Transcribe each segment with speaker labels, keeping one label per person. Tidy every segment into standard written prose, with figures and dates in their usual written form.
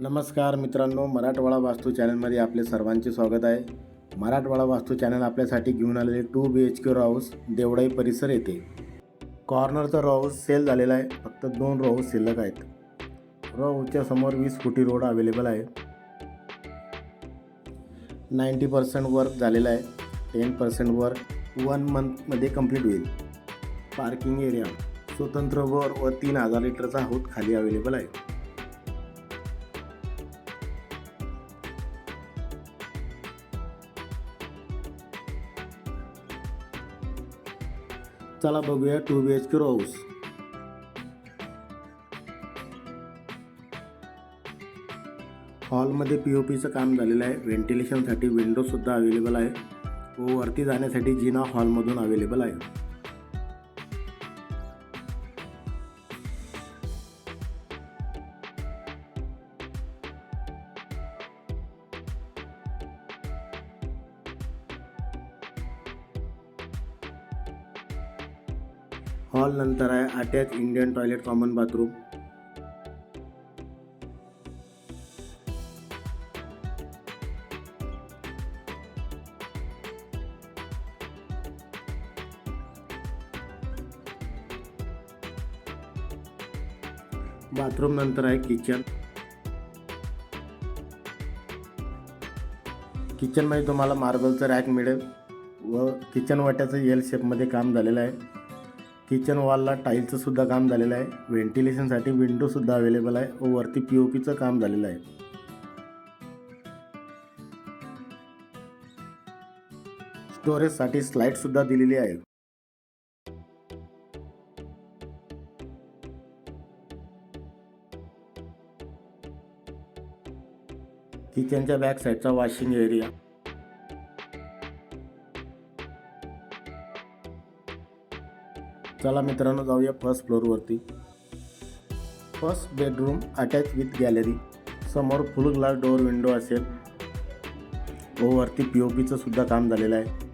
Speaker 1: नमस्कार मित्रांनो, मराठवाडा वास्तू चॅनलमध्ये आपले सर्वांचे स्वागत आहे. मराठवाडा वास्तू चॅनल आपल्यासाठी घेऊन आलेले 2 BHK रो हाऊस देवडाई परिसर येथे. कॉर्नरचा रो हाऊस सेल झालेला आहे. फक्त 2 रो हाऊस शिल्लक आहेत. रो हाऊसच्या समोर 20 फुटी रोड अवेलेबल आहे. 90% वर्क झालेला आहे. 10% वर्क 1 मंथमध्ये कंप्लीट होईल. पार्किंग एरिया, स्वतंत्र बोर व 3000 लिटरचा हौद खाली अवेलेबल आहे. चला बघूया 2 BHK रो हाऊस. हॉलमध्ये POPचं काम झालेलं आहे. व्हेंटिलेशनसाठी विंडोसुद्धा अवेलेबल आहे व वरती जाण्यासाठी जिना हॉलमधून अवेलेबल आहे. हॉल नंतर आहे attach Indian toilet, common bathroom. Bathroom नंतर आहे किचन. किचनमध्ये तुम्हाला मार्बलचं रॅक मिळेल व किचन वाट्याचं एल शेपमध्ये काम झालेलं आहे. किचन वॉलला टाईलचं सुद्धा काम झालेलं आहे. व्हेंटिलेशनसाठी विंडोसुद्धा अवेलेबल आहे व वरती POPचं काम झालेलं आहे. स्टोरेजसाठी स्लाईडसुद्धा दिलेली आहे. किचनच्या बॅक साईडचा वॉशिंग एरिया. चला मित्रांनो, जाऊया फर्स्ट फ्लोअरवरती. First bedroom attach with gallery. समोर फुल ग्लास डोअर विंडो असेल व वरती POPचं सुद्धा काम झालेलं आहे.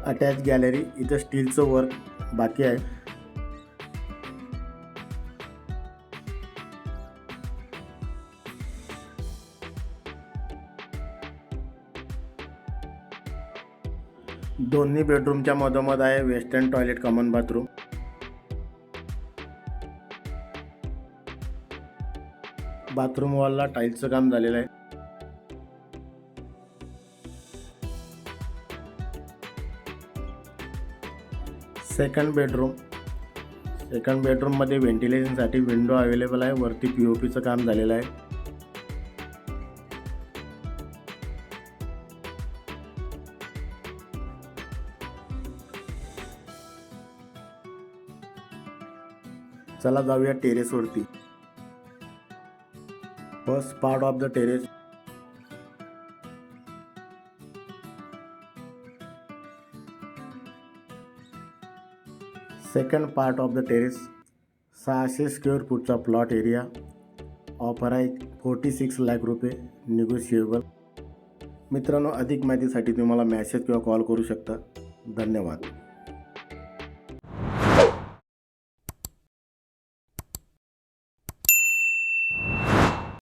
Speaker 1: Attach gallery. इथं स्टीलचं वर्क बाकी आहे. दोन्ही बेडरूमच्या मधोमध आहे western toilet, common bathroom. Bathroom वॉलला टाईल्सचं काम झालेलं आहे. सेकंड बेडरूममध्ये व्हेंटिलेशनसाठी विंडो अवेलेबल आहे. वरती POPचं काम झालेलं आहे. चला जाऊया टेरेसवरती. First part of the terrace. Second part of the terrace. 600 square फूटचा प्लॉट एरिया. ऑफर आहे 46 लाख रुपये, निगोशिएबल. मित्रांनो, अधिक माहितीसाठी तुम्हाला मेसेज किंवा कॉल करू शकता. धन्यवाद.